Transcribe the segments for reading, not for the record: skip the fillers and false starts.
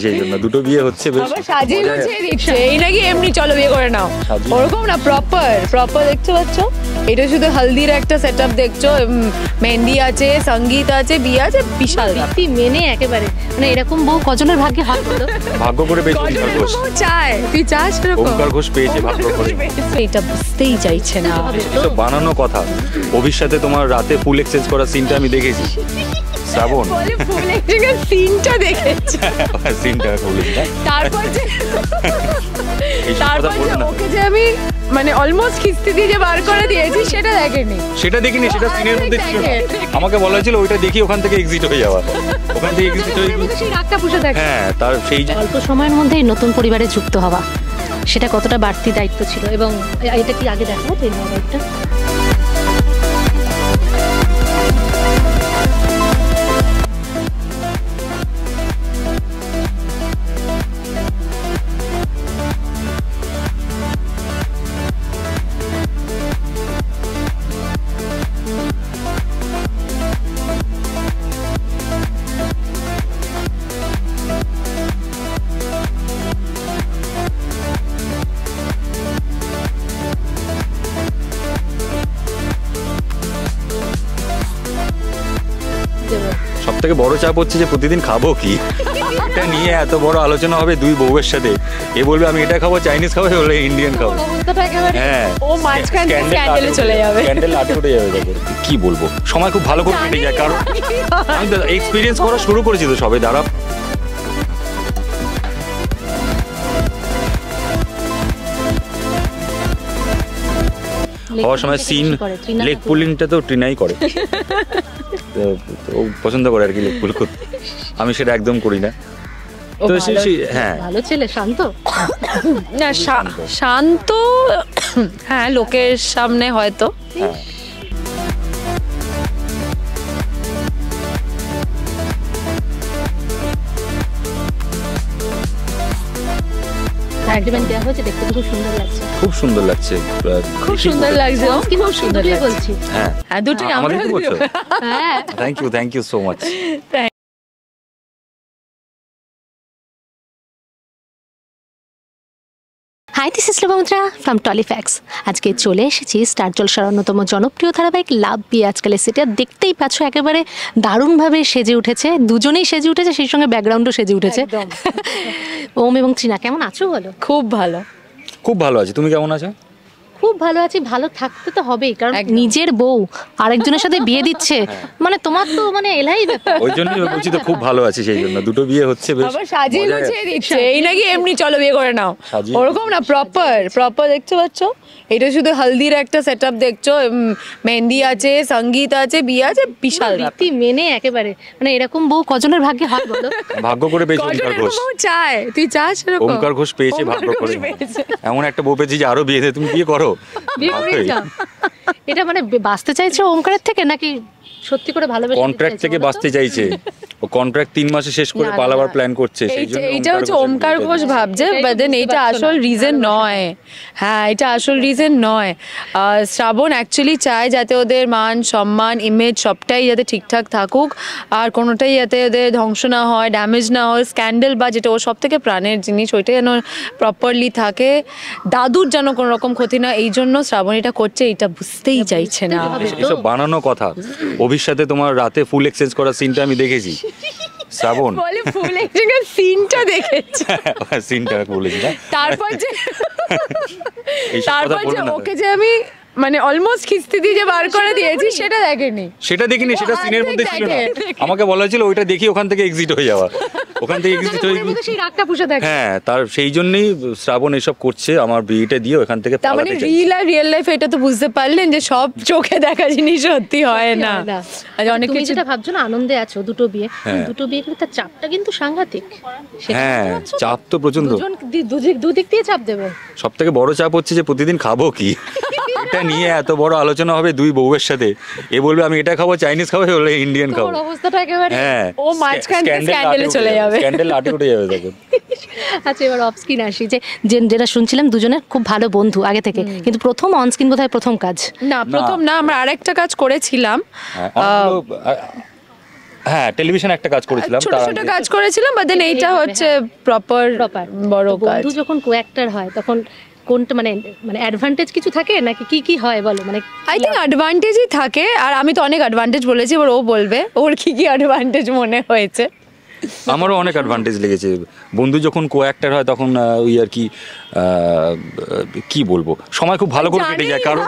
সেই জন্য দুটো বিয়ে হচ্ছে বেশ সাজিয়ে গুছিয়ে দিচ্ছে। এই নাকি এমনি চলো বিয়ে করে নাও, ওরকম না, প্রপার দেখতে পাচ্ছ। এটা শুধু হলদির একটা সেটআপ দেখছো, মেহেন্দি আছে, সঙ্গীত আছে, বিয়ে আছে, বিশাল রীতি মেনে একেবারে। মানে এরকম বউ কজনের ভাগ্যে হয় বলো? ভাগ্য করে পেয়েছে ওমকার ঘোষ। চায়, তুই চাস এরকম? ওমকার ঘোষ পেয়েছে ভাগ্য করে। এটা বুঝতেই চাইছে না। এসব বানানো কথা। অভির সাথে তোমার রাতে ফুল এক্সচেঞ্জ করার সিনটা আমি দেখেছি। শ্রাবণ বলে ফুল এক্সচেঞ্জের সিনটা দেখেছে, সিনটা বলেছি। তারপর যে ওকে যে আমি মানে অলমোস্ট কিস্তি দিয়ে যে বার করে দিয়েছি সেটা দেখেনি। সেটা সিনের মধ্যে ছিল না। আমাকে বলা হয়েছিল ওইটা দেখি ওখান থেকে এক্সিট হয়ে যাওয়া, ওখান থেকে এক্সিট হয়ে সেই রাগটা পুষে থাকে। হ্যাঁ, তার সেই অল্প সময়ের মধ্যেই নতুন পরিবারে যুক্ত হওয়া, সেটা কতটা বাড়তি দায়িত্ব ছিল। এবং এটা কি আগে দেখাবো তো এই মোবাইলটা? সব থেকে বড় চাপ হচ্ছে যে প্রতিদিন খাবো কি, এটা নিয়ে এত বড় আলোচনা হবে দুই বউয়ের সাথে। এ বলবে আমি এটা খাবো, চাইনিজ খাবো, বলে ইন্ডিয়ান খাবো। হ্যাঁ, ও মাঝখান থেকে স্ক্যান্ডেলে চলে যাবে, স্ক্যান্ডেল আটে উঠে যাবে। কি বলবো, সময় খুব ভালো করে কেটে যায়, কারণ আমি এক্সপিরিয়েন্স করা শুরু করেছি তো সবে। দাঁড়া, হওয়ার সময় সিন লেগ পুলিংটা তো ট্রিনাই করে, ও পছন্দ করে আর কি লেগ পুল করতে। আমি সেটা একদম করি না। তো হ্যাঁ, ভালো ছেলে, শান্ত না, শান্ত হ্যাঁ, লোকের সামনে হয়তো। এগ্রিমেন্ট দেওয়া হয়েছে, দেখতে খুব সুন্দর লাগছে। খুব সুন্দর লাগছে, খুব সুন্দর লাগছে, খুব সুন্দর বলছি। হ্যাঁ, দুটোই আমরা বলছো। হ্যাঁ, thank you so much. Hi, this is Lopamudra from Tollyfacts. আজকে চলে এসেছি স্টার জলসার অন্যতম জনপ্রিয় ধারাবাহিক লাভ বিয়ে আজকালের সেটা দেখতেই পাচ্ছ, একেবারে দারুণভাবে সেজে উঠেছে, দুজনেই সেজে উঠেছে, সেই সঙ্গে ব্যাকগ্রাউন্ডও সেজে উঠেছে। ওম এবং তৃণা, কেমন আছো বলো? খুব ভালো, খুব ভালো আছি, তুমি কেমন আছো? খুব ভালো আছি, ভালো থাকতে তো হবেই, কারণ নিজের বউ আরেকজনের সাথে বিয়ে দিচ্ছে, মানে তোমার তো মানে এলাই ব্যাপার। ওই জন্যই বলছি তো খুব ভালো আছি, সেই জন্য দুটো বিয়ে হচ্ছে বেশ। আবার সাজিয়ে গুছিয়ে দিচ্ছে। এই নাকি এমনি চলো বিয়ে করে নাও, ওরকম না, প্রপার দেখতে পাচ্ছ। এটা শুধু হলদির একটা সেটআপ দেখছো, মেহেন্দি আছে, সঙ্গীত আছে, বিয়ে আছে, বিশাল রীতি মেনে একেবারে। মানে এরকম বউ কজনের ভাগ্যে হয় বলো? ভাগ্য করে পেয়েছে ওমকার ঘোষ। চায়, তুই চাস এরকম? ওমকার ঘোষ পেয়েছে ভাগ্য করে। এমন একটা বউ পেয়েছি যে আরো বিয়ে দে, তুমি বিয়ে করো। এটা মানে বাঁচতে চাইছে ওমকারের থেকে, নাকি সত্যি করে ভালোবেসে কন্ট্রাক্ট থেকে বাঁচতে চাইছে? ও কন্ট্রাক্ট 3 মাসে শেষ করে পালাবার প্ল্যান করছে, সেই জন্য এইটা হচ্ছে ওমকার ঘোষ ভাবছে, বাট দেন এটা আসল রিজন নয়। হ্যাঁ, এটা আসল রিজন নয়। শ্রাবণ অ্যাকচুয়ালি চায় যাতে ওদের মান সম্মান ইমেজ সবটাই যাতে ঠিকঠাক থাকুক, আর কোনোটাই যাতে ওদের ধ্বংস না হয়, ড্যামেজ না হয়, স্ক্যান্ডেল বা যেটা ওর সব থেকে প্রাণের জিনিস ওইটা যেন প্রপারলি থাকে, দাদুর যেন কোনো রকম ক্ষতি না, এই জন্য শ্রাবণ এটা করছে, এটা বুঝতেই চাইছে না। এসব বানানো কথা। অভির সাথে তোমার রাতে ফুল এক্সচেঞ্জ করার সিনটা আমি দেখেছি। শ্রাবণ বলে ফুল এক্সচেঞ্জের সিনটা দেখেছে, সিনটা বলেছি না। তারপর যে ওকে যে আমি মানে অলমোস্ট কিস্তি দিয়ে যে বার করে দিয়েছি সেটা দেখেনি। সেটা সিনের মধ্যে ছিল না। আমাকে বলা হয়েছিল ওইটা দেখি ওখান থেকে এক্সিট হয়ে যাওয়া, ওখান থেকে এক্সিট হয়ে সেই রাগটা পুষে থাকে। হ্যাঁ, তার সেই জন্যই শ্রাবণ এসব করছে, আমার বিয়েটা দিয়ে ওখান থেকে তার মানে রিয়েল লাইফ এটা তো বুঝতে পারলেন যে সব চোখে দেখা জিনিস সত্যি হয় না। অনেক কিছু যেটা ভাবছো না, আনন্দে আছো দুটো বিয়ে, দুটো বিয়ে কিন্তু তার চাপটা কিন্তু সাংঘাতিক। হ্যাঁ, চাপ তো প্রচন্ড, দুদিক দিয়ে চাপ দেবে। সব থেকে বড় চাপ হচ্ছে যে প্রতিদিন খাবো কি, এটা নিয়ে এত বড় আলোচনা হবে দুই বউয়ের সাথে, এ বলবে আমি এটা খাবো চাইনিজ খাবো, এ বলবে ইন্ডিয়ান খাবো। তোমার অবস্থাটা একেবারে। হ্যাঁ, ও মাঝখান থেকে স্ক্যান্ডেলে চলে যাবে। স্ক্যান্ডেল লাটে উঠে যাবে তখন। আচ্ছা, এবার অফ স্ক্রিন আসি, যেটা শুনছিলাম দুজনের খুব ভালো বন্ধু আগে থেকে, কিন্তু প্রথম অন স্ক্রিন বোধহয় প্রথম কাজ। না প্রথম না, আমরা আরেকটা কাজ করেছিলাম, হ্যাঁ, হ্যাঁ টেলিভিশন একটা কাজ করেছিলাম, ছোট ছোট কাজ করেছিলাম, বাট দেন এইটা হচ্ছে প্রপার বড় কাজ। বন্ধু যখন কো অ্যাক্টর হয় তখন কোনটা মানে অ্যাডভান্টেজ কিছু থাকে নাকি কি কি হয় বলো? মানে আই থিঙ্ক অ্যাডভান্টেজই থাকে, আর আমি তো অনেক অ্যাডভান্টেজ বলেছি, এবার ও বলবে ওর কি কি অ্যাডভান্টেজ মনে হয়েছে। আমারও অনেক অ্যাডভান্টেজ লেগেছে। বন্ধু যখন কো অ্যাক্টর হয় তখন ওই আর কি কি বলবো, সময় খুব ভালো করে কেটে যায়, কারণ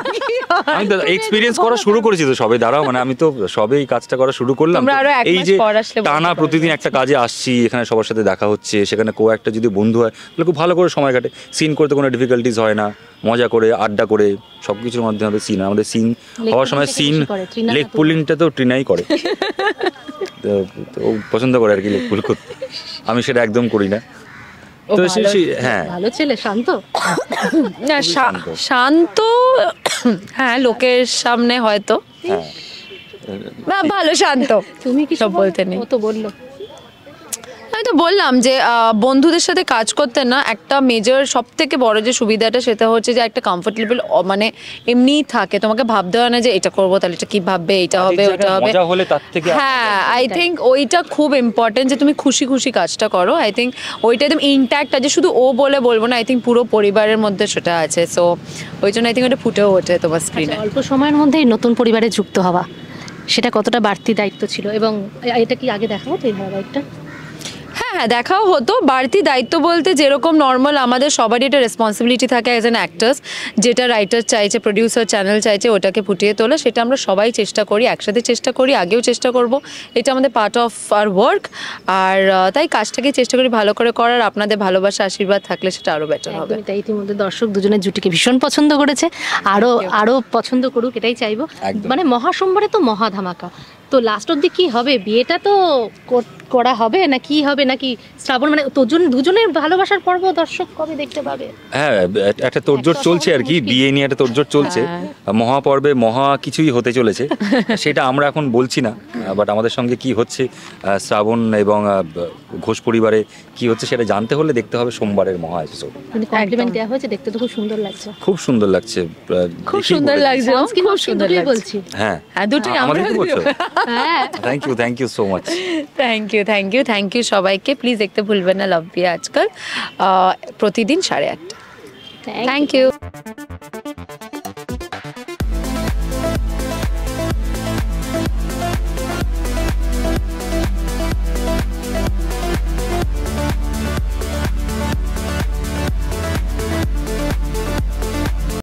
আমি তো এক্সপিরিয়েন্স করা শুরু করেছি তো সবে, দাঁড়াও মানে আমি তো সবে এই কাজটা করা শুরু করলাম। তোমরা আরো এক এই মাস যে পর আসলে বলতে টানা পারবে। প্রতিদিন একটা কাজে আসছি, এখানে সবার সাথে দেখা হচ্ছে, সেখানে কো একটা যদি বন্ধু হয় তাহলে খুব ভালো করে সময় কাটে, সিন করতে কোনো ডিফিকাল্টিস হয় না, মজা করে আড্ডা করে সব কিছুর মাধ্যমে সিন, আমাদের সিন হওয়ার সময় সিন লেগ পুলিংটা তো ট্রিনাই করে, তো ও পছন্দ করে আর কি লেগ পুল করতে, আমি সেটা একদম করি না। তো হ্যাঁ ভালো ছেলে, শান্ত। না শান্ত, হ্যাঁ লোকের সামনে হয়তো হ্যাঁ না ভালো শান্ত, তুমি কি সব বলতে নেই। ও তো বললো। আমি তো বললাম যে বন্ধুদের সাথে কাজ করতে না একটা মেজর সব থেকে বড় যে সুবিধাটা সেটা হচ্ছে যে একটা কমফোর্টেবল মানে এমনিই থাকে, তোমাকে ভাবতে হয় না যে এটা করবো তাহলে এটা কি ভাববে, এটা হবে ওটা হবে। মজা হলে তার থেকে হ্যাঁ আই থিঙ্ক ওইটা খুব ইম্পর্টেন্ট যে তুমি খুশি খুশি কাজটা করো। আই থিঙ্ক ওইটা একদম ইনট্যাক্ট আছে, শুধু ও বলে বলবো না, আই থিঙ্ক পুরো পরিবারের মধ্যে সেটা আছে। সো ওই জন্য আই থিঙ্ক ওটা ফুটেও ওঠে তোমার স্ক্রিনে। অল্প সময়ের মধ্যেই নতুন পরিবারে যুক্ত হওয়া, সেটা কতটা বাড়তি দায়িত্ব ছিল, এবং এটা কি আগে দেখাবো তো এই ধারাবাহিকটা? হ্যাঁ হ্যাঁ দেখাও হতো। বাড়তি দায়িত্ব বলতে যেরকম নর্মাল আমাদের সবারই একটা রেসপন্সিবিলিটি থাকে অ্যাজ অ্যান অ্যাক্টার্স, যেটা রাইটার চাইছে, প্রডিউসার, চ্যানেল চাইছে ওটাকে ফুটিয়ে তোলা, সেটা আমরা সবাই চেষ্টা করি, একসাথে চেষ্টা করি, আগেও চেষ্টা করব, এটা আমাদের পার্ট অফ আর ওয়ার্ক। আর তাই কাজটাকে চেষ্টা করি ভালো করে করার, আপনাদের ভালোবাসা আশীর্বাদ থাকলে সেটা আরও বেটার হবে। তাই ইতিমধ্যে দর্শক দুজনের জুটিকে ভীষণ পছন্দ করেছে, আরো পছন্দ করুক এটাই চাইবো। একদম। মানে মহাসোমবারে তো মহা ধামাকা, তো লাস্ট অব্দি কি হবে, বিয়েটা তো করা হবে না কি হবে, নাকি শ্রাবণ মানে দুজনের ভালোবাসার পর্ব দর্শক কবে দেখতে পাবে? হ্যাঁ একটা তোড়জোড় চলছে আর কি, বিয়ে নিয়ে একটা তোড়জোড় চলছে, মহাপর্বে মহা কিছুই হতে চলেছে, সেটা আমরা এখন বলছি না, বাট আমাদের সঙ্গে কি হচ্ছে শ্রাবণ এবং ঘোষ পরিবারে কি হচ্ছে সেটা জানতে হলে দেখতে হবে সোমবারের মহা এপিসোড। কিন্তু কমপ্লিমেন্ট দেওয়া হয়েছে, দেখতে তো খুব সুন্দর লাগছে। খুব সুন্দর লাগছে, খুব সুন্দর লাগছে, খুব সুন্দর লাগছে বলছি। হ্যাঁ হ্যাঁ দুটোই আমরা আমাদের কি বলছো? হ্যাঁ, thank you so much. Thank you সবাইকে। প্লিজ দেখতে ভুলবেন না লাভ বিয়ে আজকাল, প্রতিদিন 8:30। Thank you.